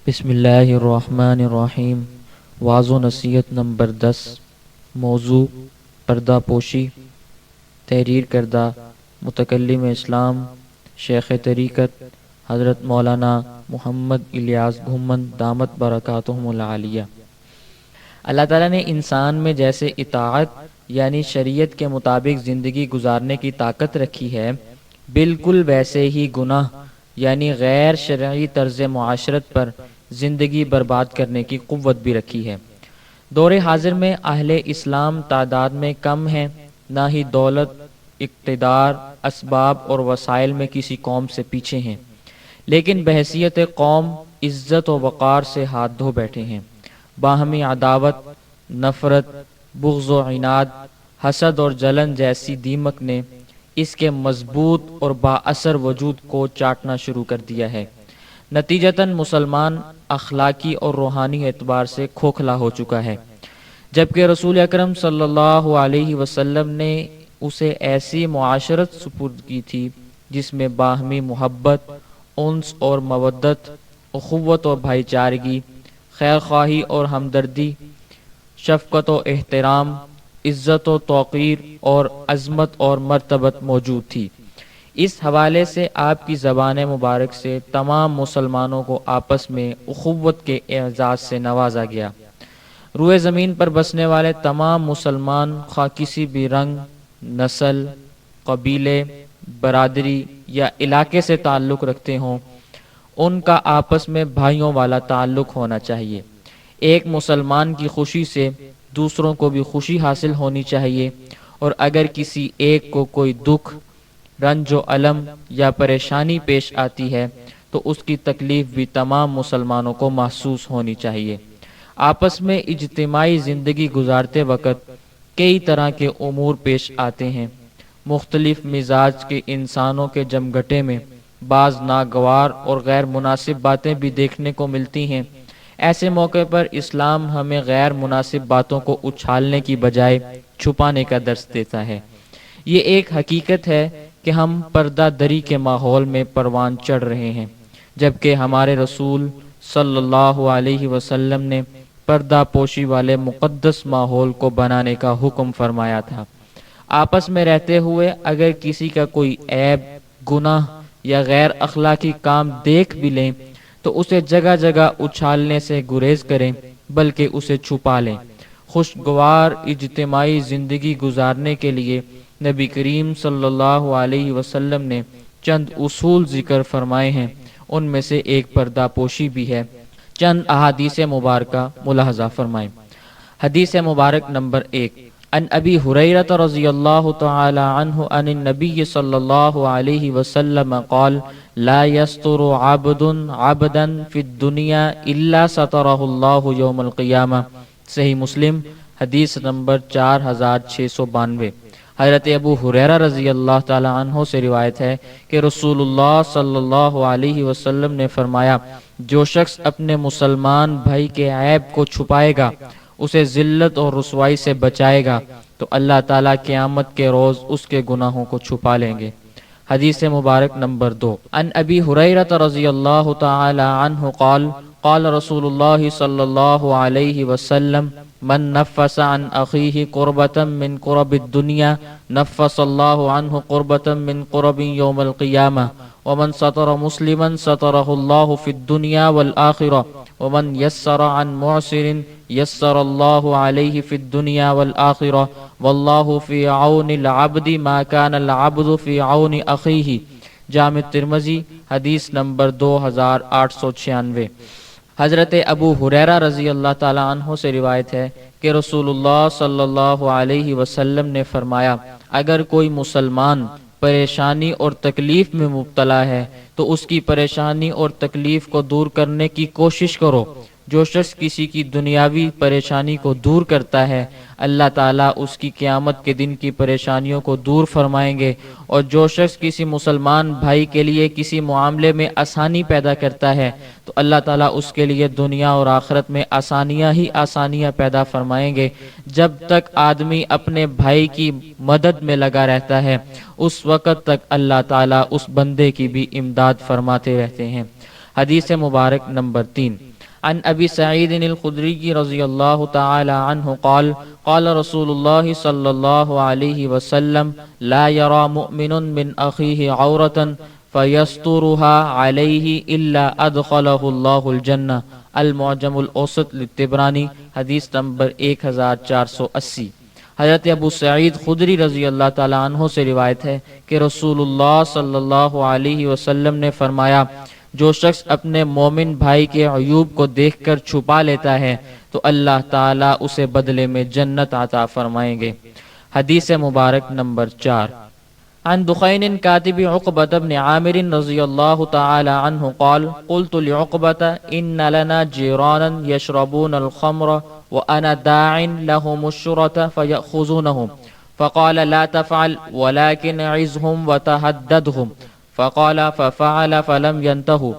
بسم اللہ الرحمن الرحیم۔ واز و نصیحت نمبر 10، موضوع پردہ پوشی، تحریر کردہ متکلم اسلام شیخ طریقت حضرت مولانا محمد الیاس گھمن دامت برکاتہم العالیہ۔ اللہ تعالیٰ نے انسان میں جیسے اطاعت یعنی شریعت کے مطابق زندگی گزارنے کی طاقت رکھی ہے، بالکل ویسے ہی گناہ یعنی غیر شرعی طرز معاشرت پر زندگی برباد کرنے کی قوت بھی رکھی ہے۔ دور حاضر میں اہل اسلام تعداد میں کم ہیں، نہ ہی دولت، اقتدار، اسباب اور وسائل میں کسی قوم سے پیچھے ہیں، لیکن بحیثیت قوم عزت و وقار سے ہاتھ دھو بیٹھے ہیں۔ باہمی عداوت، نفرت، بغض و عناد، حسد اور جلن جیسی دیمک نے اس کے مضبوط اور با اثر وجود کو چاٹنا شروع کر دیا ہے۔ نتیجتاً مسلمان اخلاقی اور روحانی اعتبار سے کھوکھلا ہو چکا ہے، جبکہ رسول اکرم صلی اللہ علیہ وسلم نے اسے ایسی معاشرت سپرد کی تھی جس میں باہمی محبت، انس اور مودت، اخوت اور بھائی چارگی، خیر خواہی اور ہمدردی، شفقت و احترام، عزت و توقیر اور عظمت اور مرتبت موجود تھی۔ اس حوالے سے آپ کی زبان مبارک سے تمام مسلمانوں کو آپس میں اخوت کے اعزاز سے نوازا گیا۔ روئے زمین پر بسنے والے تمام مسلمان خواہ کسی بھی رنگ، نسل، قبیلے، برادری یا علاقے سے تعلق رکھتے ہوں، ان کا آپس میں بھائیوں والا تعلق ہونا چاہیے۔ ایک مسلمان کی خوشی سے دوسروں کو بھی خوشی حاصل ہونی چاہیے، اور اگر کسی ایک کو کوئی دکھ، رنج و الم یا پریشانی پیش آتی ہے تو اس کی تکلیف بھی تمام مسلمانوں کو محسوس ہونی چاہیے۔ آپس میں اجتماعی زندگی گزارتے وقت کئی طرح کے امور پیش آتے ہیں۔ مختلف مزاج کے انسانوں کے جمگھٹے میں بعض ناگوار اور غیر مناسب باتیں بھی دیکھنے کو ملتی ہیں۔ ایسے موقع پر اسلام ہمیں غیر مناسب باتوں کو اچھالنے کی بجائے چھپانے کا درس دیتا ہے۔ یہ ایک حقیقت ہے کہ ہم پردہ دری کے ماحول میں پروان چڑھ رہے ہیں، جبکہ ہمارے رسول صلی اللہ علیہ وسلم نے پردہ پوشی والے مقدس ماحول کو بنانے کا حکم فرمایا تھا۔ آپس میں رہتے ہوئے اگر کسی کا کوئی عیب، گناہ یا غیر اخلاقی کام دیکھ بھی لیں تو اسے جگہ جگہ اچھالنے سے گریز کریں، بلکہ اسے چھپا لیں۔ خوشگوار اجتماعی زندگی گزارنے کے لیے نبی کریم صلی اللہ علیہ وسلم نے چند اصول ذکر فرمائے ہیں، ان میں سے ایک پردہ پوشی بھی ہے۔ چند احادیث مبارکہ ملاحظہ فرمائیں۔ حدیث مبارک نمبر 1، عن ابی ہریرہ رضی اللہ تعالی عنہ عن النبی صلی اللہ علیہ وسلم قال لا يستر عبد عبدا فی الدنیا الا سترہ اللہ یوم القیامہ۔ صحیح مسلم حدیث نمبر 4692۔ حضرت ابو ہریرہ رضی اللہ تعالی عنہ سے روایت ہے کہ رسول اللہ صلی اللہ علیہ وسلم نے فرمایا، جو شخص اپنے مسلمان بھائی کے عیب کو چھپائے گا، اسے ذلت اور رسوائی سے بچائے گا، تو اللہ تعالیٰ قیامت کے روز اس کے گناہوں کو چھپا لیں گے۔ حدیث مبارک نمبر 2، عن ابی ہریرہ رضی اللہ تعالی عنہ قال قال رسول اللہ صلی اللہ علیہ وسلم من نفس عن اخیہ قربۃ من قرب الدنیا نفس اللہ عنہ قربۃ من قرب یوم القیامہ ومن ستر مسلما سترہ اللہ فی الدنیا والآخرہ ومن یسر عن معسر یسر اللہ علیہ فی الدنیا والآخرہ واللہ فی عون العبد ما کان العبد فی عون اخیہ۔ جامع ترمذی حدیث نمبر 2896۔ حضرت ابو ہریرہ رضی اللہ تعالیٰ عنہ سے روایت ہے کہ رسول اللہ صلی اللہ علیہ وسلم نے فرمایا، اگر کوئی مسلمان پریشانی اور تکلیف میں مبتلا ہے تو اس کی پریشانی اور تکلیف کو دور کرنے کی کوشش کرو۔ جو شخص کسی کی دنیاوی پریشانی کو دور کرتا ہے، اللہ تعالیٰ اس کی قیامت کے دن کی پریشانیوں کو دور فرمائیں گے، اور جو شخص کسی مسلمان بھائی کے لیے کسی معاملے میں آسانی پیدا کرتا ہے تو اللہ تعالیٰ اس کے لیے دنیا اور آخرت میں آسانیاں ہی آسانیاں پیدا فرمائیں گے۔ جب تک آدمی اپنے بھائی کی مدد میں لگا رہتا ہے، اس وقت تک اللہ تعالیٰ اس بندے کی بھی امداد فرماتے رہتے ہیں۔ حدیث مبارک نمبر 3، عن ابی سعید الخدری رضی اللہ تعالی عنہ قال قال رسول اللہ صلی اللہ علیہ وسلم لا يرى مؤمن من اخیہ عورتا فیسترها علیہ الا ادخلہ اللہ الجنہ المعجم الاوسط للطبرانی حدیث نمبر 1480۔ حضرت ابو سعید خدری رضی اللہ تعالیٰ عنہ سے روایت ہے کہ رسول اللہ صلی اللہ علیہ وسلم نے فرمایا، جو شخص اپنے مومن بھائی کے عیوب کو دیکھ کر چھپا لیتا ہے تو اللہ تعالیٰ اسے بدلے میں جنت عطا فرمائیں گے۔ حدیث مبارک نمبر 4۔ عن دخین کاتب عقبۃ بن عامر رضی اللہ تعالی عنہ قال قلت لعقبۃ ان لنا جیرانا یشربون الخمر وانا داع لهم الشرطة فيأخذونهم فقال لا تفعل ولكن عزهم وتهددهم فقال ففعل فلم ينتهوا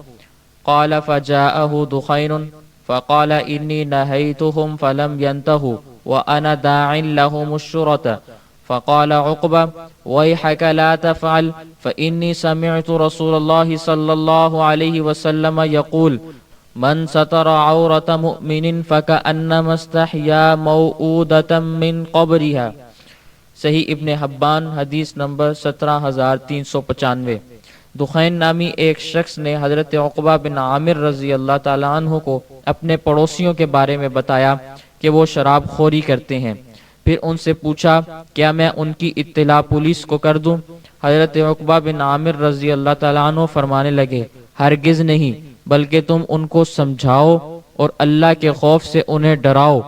قال فجاءه دخين فقال إني نهيتهم فلم ينتهوا وأنا داع لهم الشرطة فقال عقبة ويحك لا تفعل فإني سمعت رسول الله صلى الله عليه وسلم يقول من ستر عورة مؤمن فكأنما استحيا موؤودة من قبرها۔ صحیح ابن حبان حدیث نمبر 17395۔ دخین نامی ایک شخص نے حضرت عقبہ بن عامر رضی اللہ تعالی عنہ کو اپنے پڑوسیوں کے بارے میں بتایا کہ وہ شراب خوری کرتے ہیں، پھر ان سے پوچھا کیا میں ان کی اطلاع پولیس کو کر دوں؟ حضرت عقبہ بن عامر رضی اللہ تعالیٰ عنہ فرمانے لگے ہرگز نہیں، بلکہ تم ان کو سمجھاؤ اور اللہ کے خوف سے انہیں ڈراؤ۔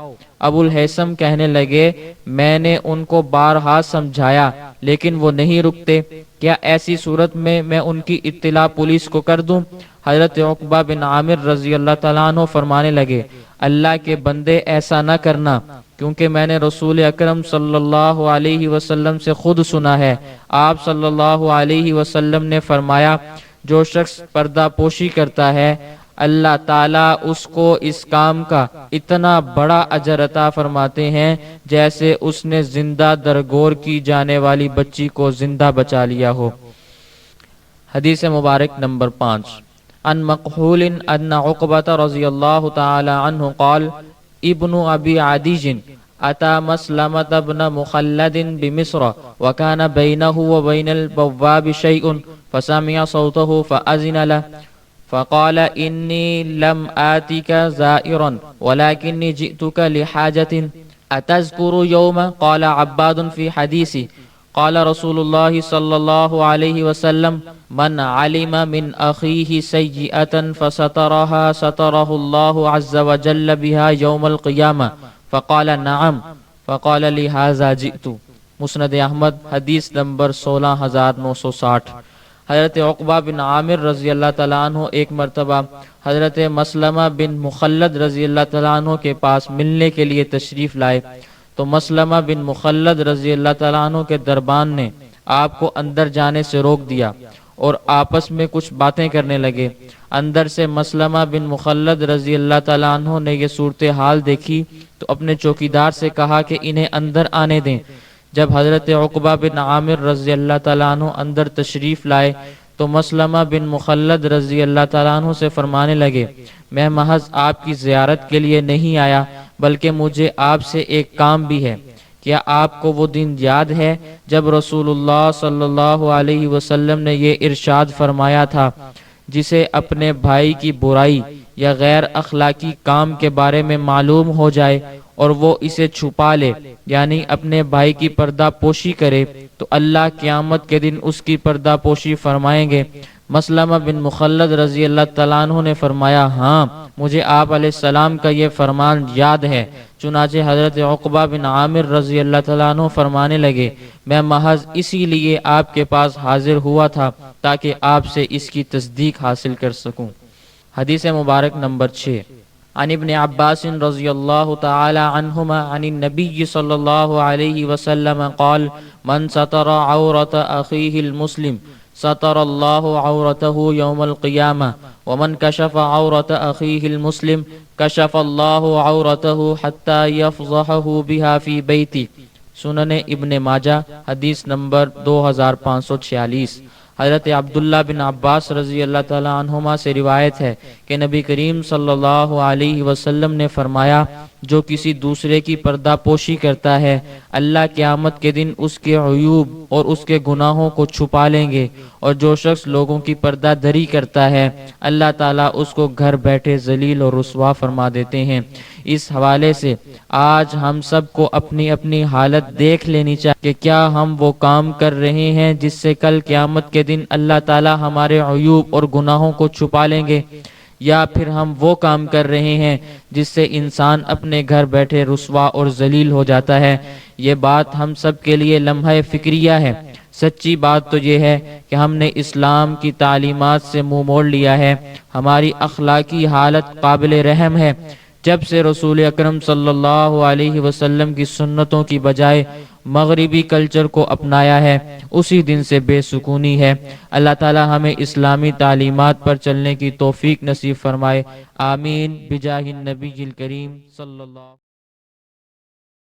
ابو الحیثم کہنے لگے میں نے ان کو بارہا سمجھایا لیکن وہ نہیں رکتے، کیا ایسی صورت میں ان کی اطلاع پولیس کو کر دوں؟ حضرت عقبہ بن عامر رضی اللہ تعالیٰ عنہ فرمانے لگے اللہ کے بندے ایسا نہ کرنا، کیونکہ میں نے رسول اکرم صلی اللہ علیہ وسلم سے خود سنا ہے، آپ صلی اللہ علیہ وسلم نے فرمایا جو شخص پردہ پوشی کرتا ہے اللہ تعالیٰ اس کو اس کام کا اتنا بڑا اجر عطا فرماتے ہیں جیسے اس نے زندہ درگور کی جانے والی بچی کو زندہ بچا لیا ہو۔ حدیث مبارک نمبر 5۔ عن مقحول ان عقبۃ رضی اللہ تعالی عنہ قال ابن ابی عدیج اتى مسلمة بن مخلد بمصر وكان بينه وبين البواب شيء فسمع صوته فأذن له فقال إني لم آتك زائرا ولكني جئتك لحاجة أتذكر يوما؟ قال عباد في حديثي قال رسول الله صلى الله عليه وسلم من علم من أخيه سيئة فسترها ستره الله عز وجل بها يوم القيامة فقال نعم فقال لهذا جئت۔ مسند احمد حدیث نمبر 16960۔ حضرت عقبہ بن عامر رضی اللہ تعالیٰ عنہ ایک مرتبہ حضرت مسلمہ بن مخلد رضی اللہ تعالیٰ عنہ کے پاس ملنے کے لیے تشریف لائے تو مسلمہ بن مخلد رضی اللہ تعالیٰ عنہ کے دربان نے آپ کو اندر جانے سے روک دیا اور آپس میں کچھ باتیں کرنے لگے۔ اندر سے مسلمہ بن مخلد رضی اللہ تعالیٰ عنہ نے یہ صورتحال دیکھی تو اپنے چوکیدار سے کہا کہ انہیں اندر آنے دیں۔ جب حضرت عقبہ بن عامر رضی اللہ تعالیٰ عنہ اندر تشریف لائے تو مسلمہ بن مخلد رضی اللہ تعالیٰ عنہ سے فرمانے لگے میں محض آپ کی زیارت کے لیے نہیں آیا بلکہ مجھے آپ سے ایک کام بھی ہے۔ کیا آپ کو وہ دن یاد ہے جب رسول اللہ صلی اللہ علیہ وسلم نے یہ ارشاد فرمایا تھا جسے اپنے بھائی کی برائی یا غیر اخلاقی کام کے بارے میں معلوم ہو جائے اور وہ اسے چھپا لے یعنی اپنے بھائی کی پردہ پوشی کرے تو اللہ قیامت کے دن اس کی پردہ پوشی فرمائیں گے؟ مسلمہ بن مخلد رضی اللہ تعالیٰ عنہ نے فرمایا ہاں مجھے آپ علیہ السلام کا یہ فرمان یاد ہے۔ چنانچہ حضرت عقبہ بن عامر رضی اللہ تعالیٰ عنہ فرمانے لگے میں محض اسی لیے آپ کے پاس حاضر ہوا تھا تاکہ آپ سے اس کی تصدیق حاصل کر سکوں۔ حدیث مبارک نمبر 6۔ عن ابن عباس رضی اللہ تعالی عنہما عن النبی صلی اللہ علیہ وسلم قال من ستر عورت اخیہ المسلم ستر اللہ عورته یوم القیامہ ومن کشف عورت اخیہ المسلم کشف اللہ عورته حتی یفضحہ بها فی بیتی۔ سنن ابن ماجہ حدیث نمبر 2546۔ حضرت عبداللہ بن عباس رضی اللہ تعالی عنہما سے روایت ہے کہ نبی کریم صلی اللہ علیہ وسلم نے فرمایا، جو کسی دوسرے کی پردہ پوشی کرتا ہے اللہ قیامت کے دن اس کے عیوب اور اس کے گناہوں کو چھپا لیں گے، اور جو شخص لوگوں کی پردہ دری کرتا ہے اللہ تعالیٰ اس کو گھر بیٹھے ذلیل اور رسوا فرما دیتے ہیں۔ اس حوالے سے آج ہم سب کو اپنی اپنی حالت دیکھ لینی چاہیے کہ کیا ہم وہ کام کر رہے ہیں جس سے کل قیامت کے دن اللہ تعالیٰ ہمارے عیوب اور گناہوں کو چھپا لیں گے، یا پھر ہم وہ کام کر رہے ہیں جس سے انسان اپنے گھر بیٹھے رسوا اور ذلیل ہو جاتا ہے۔ یہ بات ہم سب کے لیے لمحہ فکریہ ہے۔ سچی بات تو یہ ہے کہ ہم نے اسلام کی تعلیمات سے منہ موڑ لیا ہے۔ ہماری اخلاقی حالت قابل رحم ہے۔ جب سے رسول اکرم صلی اللہ علیہ وسلم کی سنتوں کی بجائے مغربی کلچر کو اپنایا ہے، اسی دن سے بے سکونی ہے۔ اللہ تعالی ہمیں اسلامی تعلیمات پر چلنے کی توفیق نصیب فرمائے، آمین بجاہ النبی الکریم صلی اللہ